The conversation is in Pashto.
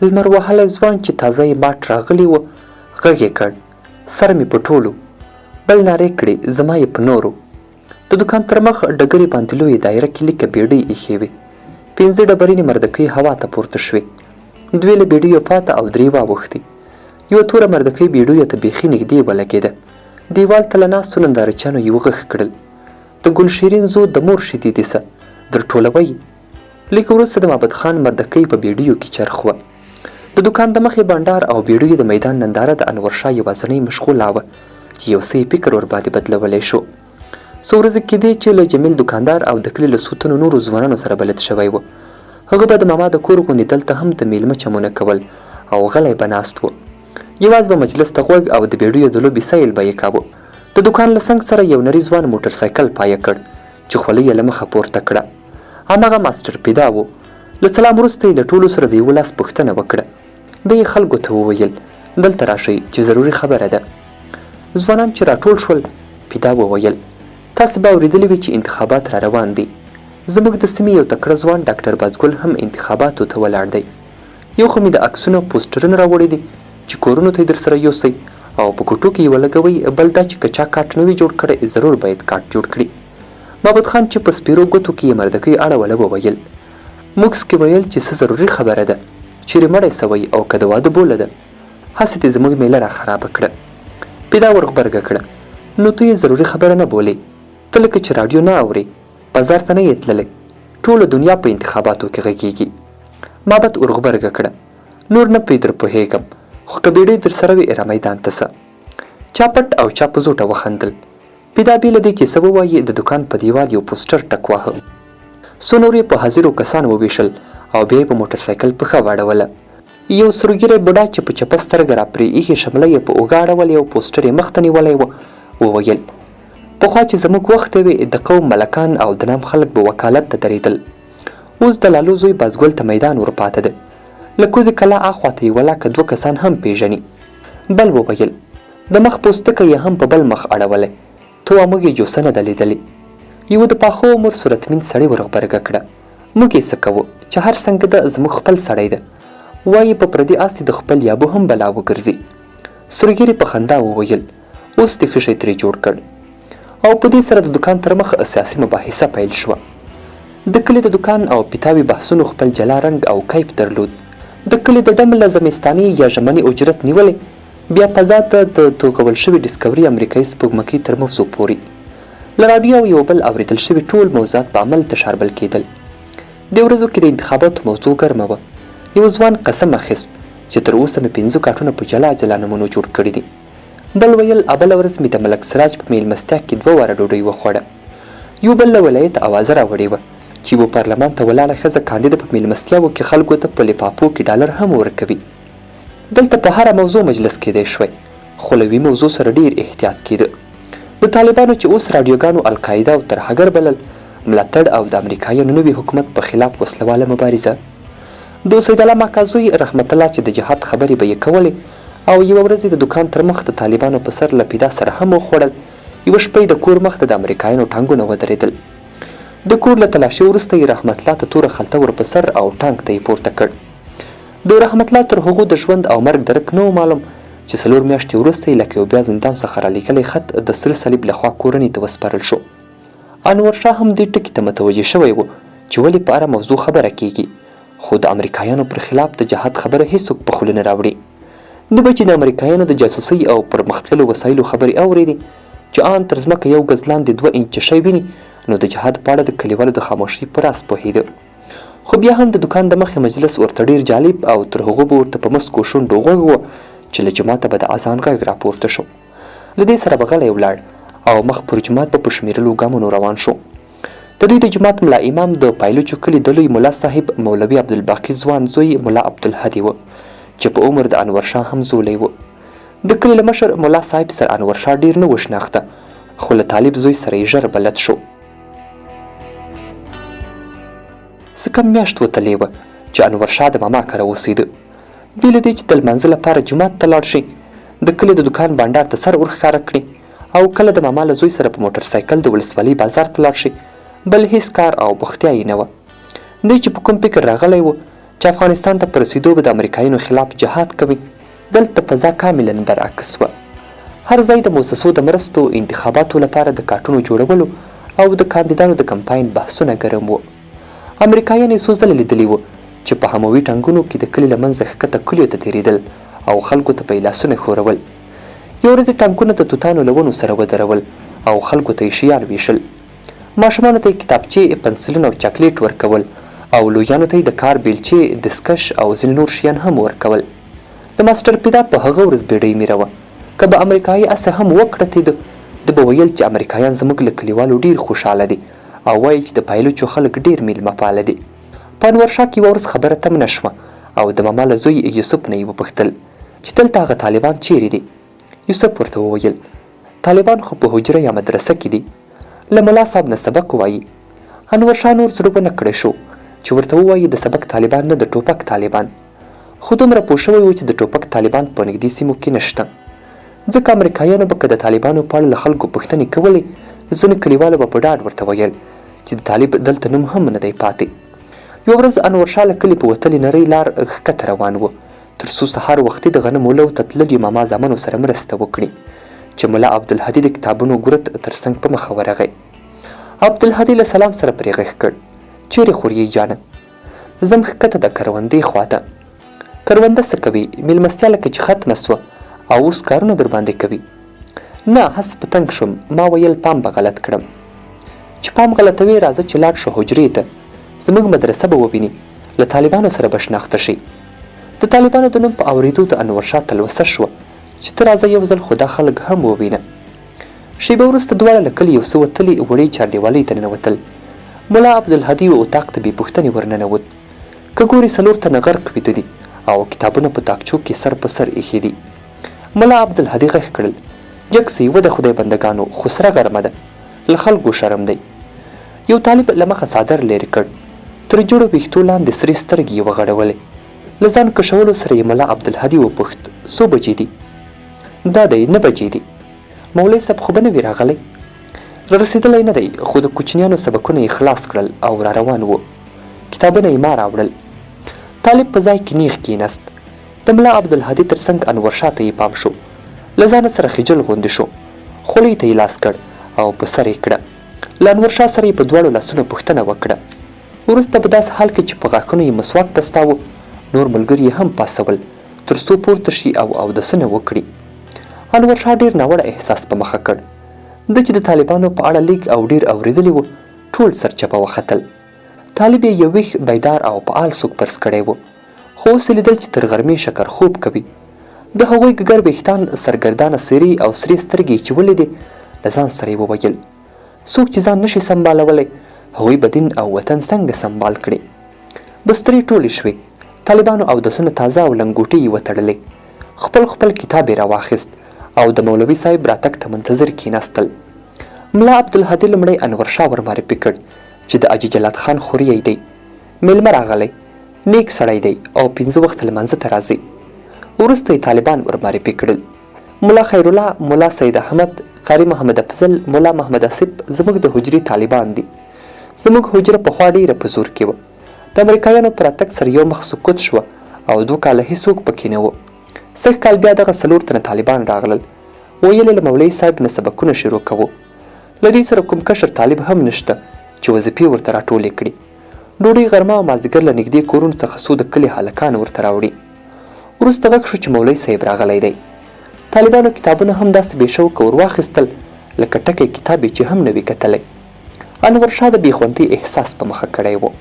لمر وهلی ځوان چې تازه یې ماټ راغلی و غږ یې کړ: سر مې په ټولو. بل نارې کړې: زما یې په نورو. د دوکان تر مخ ډګرې باندې لویې دایره کې لیکه بیډۍ ایښې وې. 5 ډبرینې مردکۍ هوا ته پورته شوې. 2 له بیډیو پاته او 3 واوښتې. یوه توره مردکۍ بیډیو ته بیخي نږدې ولګېده. دیوال ته له ناستو نندارچیانو یې وغږ کړل: د ګلشیرین زو د مور شیدې دې څه در ټولوئ؟ لږ وروسته د مابد خان مردکۍ په بیډیو کې چرخ وه. د دوکان د مخې بانډار او بیډیو د میدان ننداره د انورشاه یوازینۍ مشغوله وه چې یو څه یې فکر ورباندې بدلولی شو. څو ورځې کېدې چې له جمیل دوکاندار او د کلي له څو تنو نورو ځوانانو سره بلد شوی و. هغه به د ماما د کور غوندې دلته هم د میلمه چمونه کول او غلی به ناست و. یوازې به مجلس ته غوږ او د بیډیو د لوبې سیل به یې کاوه. د دوکان له څنګ سره یو نري ځوان موټرسایکل پایه کړ چې خولۍ یې له مخه پورته کړه. هماغه ماسټر پیدا و. له سلام وروسته یې له ټولو سره د یوه لاس پوښتنه وکړه. بیا یې خلکو ته وویل: دلته راشئ چې ضروري خبره ده. ځوانان چې راټول شول، پیدا وویل: تاسې به اورېدلي وي چې انتخابات را روان دي. زموږ د سیمې یو تکړه ځوان ډاکټر بازګل هم انتخاباتو ته ولاړ دی. یو خو مې د عکسونو پوسټرونه راوړي دي چې کورونو ته یې درسره یوسئ او په ګوټو کې یې ولګوئ. بل دا چې که چا کاټ نه وي جوړ کړی، ضرور باید کاټ جوړ کړي. مابد خان چې په سپیرو ګوتو کې یې مردکۍ اړوله وویل: موږ کې ویل چې څه ضروري خبره ده، چیرې مړی سوی او که د واده بوله ده، هسې دې زموږ میله را خرابه کړه. پیدا ورغبرګه کړه: نو ته یې ضروري خبره نه بولې؟ ته لکه چې راډیو نه اورې، بازار ته نه یې تللی، ټوله دنیا په انتخاباتو کې غږیږي. مابد ورغبرګه کړه: نور نه پرې در پوهېږم، خو که بیډۍ در سره وي را میدان ته ځه. چا پټ او چا په زوټه وخندل. پیدا بې له دې چې څه ووایي، د دوکان په دیوال یو پوسټر ټک واهه. څو نور یې په حاضرو کسانو وویشل او بیا یې په موټرسایکل پښه واړوله. یو سروږیری بوډا چې په چپه سترګه را پرې ایښې شمله یې په اوږه اړولې او پوسټر یې مخ ته نیولی و، وویل: پخوا چې زموږ وخت وې د قوم ملکان او د نام خلک به وکالت ته درېدل. اوس د لالو زوی بازګل ته میدان ورپاته ده. له کوزې کلا اخواته یې ولاکه 2 کسان هم پیژني. بل وویل: د مخ پوستکی یې هم په بل مخ اړولی، تو موږ یې جوسه نه ده لیدلې. یوه د پاخه عمر صورتمین سړي ورغبرګه کړه: موږ یې څه کوو چې هر څنګه ده زموږ خپل سړی ده، وایي په پردي آس د خپل یابو هم بلا وګرځي. سروګیري په خندا وویل: اوس دې ښه شی ترې جوړ کړ. او په دې سره د دوکان تر مخ سیاسي مباحثه پیل شوه. د کلي د دوکان او پیتاوي بحثونو خپل جلا رنګ او کیف درلود. د کلي د ډم له زمستاني یا ژمني اجرت نیولې بیا فضا ته د توغول شوي ډسکوري امریکایي سپوږمکۍ تر موضوع پورې له راډیو یو بل اورېدل شوي ټول موضوعات په عمل تشاربل کېدل. دې ورځو کې د انتخاباتو موضوع ګرمه وه. یو ځوان قسم اخیست چې تر اوسه مې 5 کاټونه په جلا جلا نمونو جوړ کړي دي. بل ویل: بله ورځ مې د ملک سراج په میلمستیا کې 2 واره ډوډۍ وخوړه. یو بل له ولایت اوازه راوړې وه چې یوه پارلمان ته ولاړه ښځه کاندیده په میلمستیاوو کې خلکو ته په لفافو کې ډالر هم ورکوي. دلته په هره موضوع مجلس کېدی شوی، خو له یوې موضوع سره ډېر احتیاط کېده. د طالبانو چې اوس راډیوګانو القاعده او ترهګر بلل، ملاتړ او د امریکایانو نوي حکومت په خلاف وسلواله مبارزه. د سید الله ماکازوی رحمت الله چې د جهاد خبرې به یې کولې او یوه ورځ د دوکان تر مخ د طالبانو په سر له پیدا سره هم وخوړل. یوه شپه د کور مخ ته د امریکایانو ټانګونه ودرېدل. د کور له تلاشي وروسته یې رحمت الله ته توره خلطه ور په سر او ټانک ته یې پورته کړ. د رحمت الله تر هغو د ژوند او مرګ درک نه و معلوم چې 4 میاشتې وروسته یې لکه یو بیا زندان څخه رالیکلی خط د سره صلیب لخوا کورنۍ ته وسپارل شو. انورشاه هم دې ټکي ته متوجه شوی و چې ولې په هره موضوع خبره کیږي، خو د امریکایانو پر خلاف د جهاد خبره هیڅوک په خوله نه راوړي. د به چې د امریکایانو د جاسوسۍ او پرمختللو وسایلو خبرې اورېدې چې ان تر ځمکه یو ګز لاندې 2 انچه شی ویني، نو د جهاد په اړه د کلیوالو د خاموشۍ په راز پوهېده. خو بیا هم د دوکان د مخې مجلس ورته ډېر جالب او تر هغو به ورته په مسکو شونډو غوږ و چې له جوماته به د اذان غږ راپورته شو. له دې سره به غلی ولاړ او مخ پر جومات به په شمېرلو ګامونو روان شو. د دوی د جومات ملا امام د پایلوچو کلي د لوی ملا صاحب مولوي عبدالباقي ځوان زوی ملا عبدالهادي و چې په عمر د انورشاه هم زولی و. د کلي له مشر ملا صاحب سره انورشاه ډېر نه و شناخته، خو له طالب زوی سره یې ژر بلد شو. څه کم میاشت وتلې وه چې انورشاه د ماما کره اوسېده. بې له دې چې د لمانځه لپاره جومات ته لاړ شي، د کلي د دوکان بانډار ته سر ورښکاره کړي او کله د ماما له زوی سره په موټرسایکل د ولسوالۍ بازار ته لاړ شي، بل هیڅ کار او بوختیا یې نه وه. دی چې په کوم فکر راغلی و چې افغانستان ته په رسېدو به د امریکایانو خلاف جهاد کوي، دلته فضا کاملا برعکس وه. هر ځای د موسسو د مرستو، انتخاباتو لپاره د کارتونو جوړولو او د کاندیدانو د کمپاین بحثونه ګرم وو. امریکایان یې څو ځله لیدلي وو چې په حموي ټانګونو کې د کلي له منځه ښکته کلیو ته تېرېدل او خلکو ته به یې لاسونه ښورول. یو ورځې ټانکونه د توتانو له ونو سره ودرول او خلکو ته یې شیان ویشل. ماشومانو ته یې کتابچې، پنسلونه او چاکلیټ ورکول او لویانو ته یې د کار بیلچې، دستکش او ځینې نور شیان هم ورکول. د ماسټر پیدا په هغه ورځ بیړۍ میره وه. که به امریکایي اسه هم وکړتېده، ده به ویل چې امریکایان زموږ له کلیوالو ډېر خوشحاله دي او وایي چې د پایلوچو خلک ډېر میلمه پاله دي. په انورشاه کې یوه ورځ خبره تمنه شوه او د ماما له زوی یوسف نه یې وپوښتل چې دلته هغه طالبان چیرې دي. یوسف ورته وویل طالبان خو په حجره یا مدرسه کې دي، له ملا صاحب نه سبق وایي. انورشاه نور زړه ونه کړی شو چې ورته ووایي د سبق طالبان نه، د ټوپک طالبان. خو دومره پوه شوی و چې د ټوپک طالبان په نږدې سیمو کې نشته، ځکه امریکایانو به که د طالبانو په اړه له خلکو پوښتنې کولې، ځینې کلیوالو به په ډاډ ورته ویل چې د طالب دلته نوم هم نه دی پاتې. یوه ورځ انورشاه له کلي په وتلې نرۍ لار ښکته روان و تر څو سهار وختي د غنمو لو ته تللي ماما زامنو سره مرسته وکړي چې ملا عبدالهادي د کتابونو ګورت تر څنګ په مخه ورغی. عبدالهادي له سلام سره پرې غږ کړ چیرې خورې جانه؟ ځم ښکته د کروندې خواته. کرونده څه کوي؟ میلمستیا لکه چې ختمه سوه او اوس کارونه در باندې کوي. نه هسې په تنګ شوم، ما ویل پام به غلط کړم. چې پام غلطوي راځه چې لاړ شو حجرې ته، زموږ مدرسه به وویني، له طالبانو سره به شناخته شي. د طالبانو د نوم په اورېدو د انورشاه تلوسه شوه چې ته راځه یو ځل خو دا خلک هم ووینه. شیبه وروسته دواړه له کلي یو څه وتلي وړې چاردیوالۍ ته ننوتل. ملا عبدالهادي و اطاق ته بې پوښتنې ورننوت. که ګوري څلور تنه غرق ویده دي او کتابونه په تاکچو کې سر په سر ایښي دي. ملا عبدالهادي غږ کړل جګ سئ و د خدای بندګانو، خو سره غرمه ده، له خلکو شرم دی. یو طالب له مخه څادر لرې کړ، تر جوړو ویښتو لاندې سرې سترګې یې وغړولې. له ځان کشولو سره یې ملا عبدالهادي وپوښت څو بجې دي؟ دا دی 9 بجې دي. مولوي صاحب خو به نه وي راغلی؟ رسېدلی نه دی، خو د کوچنیانو سبقونه یې خلاص کړل او را روان و. کتابونه یې ما راوړل. طالب په ځای کې نیغ کېناست. د ملا عبدالهادي تر څنګ انورشاه ته یې پام شو. له ځانه سره خجل غوندې شو، خولۍ ته یې لاس کړ او په سر یې کړه. له انورشاه سره یې په دواړو لاسونو پوښتنه وکړه. وروسته په داسې حال کې چې په غاښونو یې مسواک پستاوه، نور ملګري یې هم پاسول تر څو پورته شي او اودسونه وکړي. انورشاه ډېر ناوړه احساس په مخه کړ. ده چې د طالبانو په اړه لیک او ډېر اورېدلي و، ټول سرچپه وختل. طالب یې یو ویښ، بیدار او فعال څوک پرس کړی و، خو اوس یې لیدل چې تر غرمې شکر خوب کوي. د هغوی ګګر ویښتان، سرګردانه څېرې او سرې سترګې چې ولیدې، له ځان سره یې وویل څوک چې ځان نشي سمبالولی، هغوی به دین او وطن څنګه سمبال کړي. بسترې ټولې شوې، طالبانو اودسونه تازه او لنګوټې یې وتړلې. خپل خپل کتاب یې راواخیست او د مولوي صاحب راتګ ته منتظر کېناستل. ملا عبدالهادي لومړی انورشاه ور معرفي کړ چې د حاجي جلات خان خوریی دی، میلمه راغلی، نیک سړی دی او 5 وخته لمانځه ته راځي. وروسته یې طالبان ور معرفي کړل. ملا خیرالله، ملا سید احمد، قاري محمد افضل، ملا محمد آصف زموږ د حجرې طالبان دي. زموږ حجره پخوا ډېره په زور کې وه. د امریکایانو پر راتګ سره یو مخ سکوت شوه او 2 کاله هېڅوک پکې نه و. سږ کال بیا دغه 4 تنه طالبان راغلل. ویل له مولوي صاحب نه سبقونه شروع کوو. له دوی سره کوم کشر طالب هم نشته چې وظیفې ورته راټولې کړي. ډوډۍ غرمه او مازدیګر له نږدې کورونو څخه څو د کلي هلکان ورته راوړي. وروسته غږ شو چې مولوي صاحب راغلی دی. طالبانو کتابونه هم داسې بې شوقه ور واخیستل لکه ټکی کتاب چې هم نه وي کتلی. انورشاه د بېخوندۍ احساس په مخه کړی و.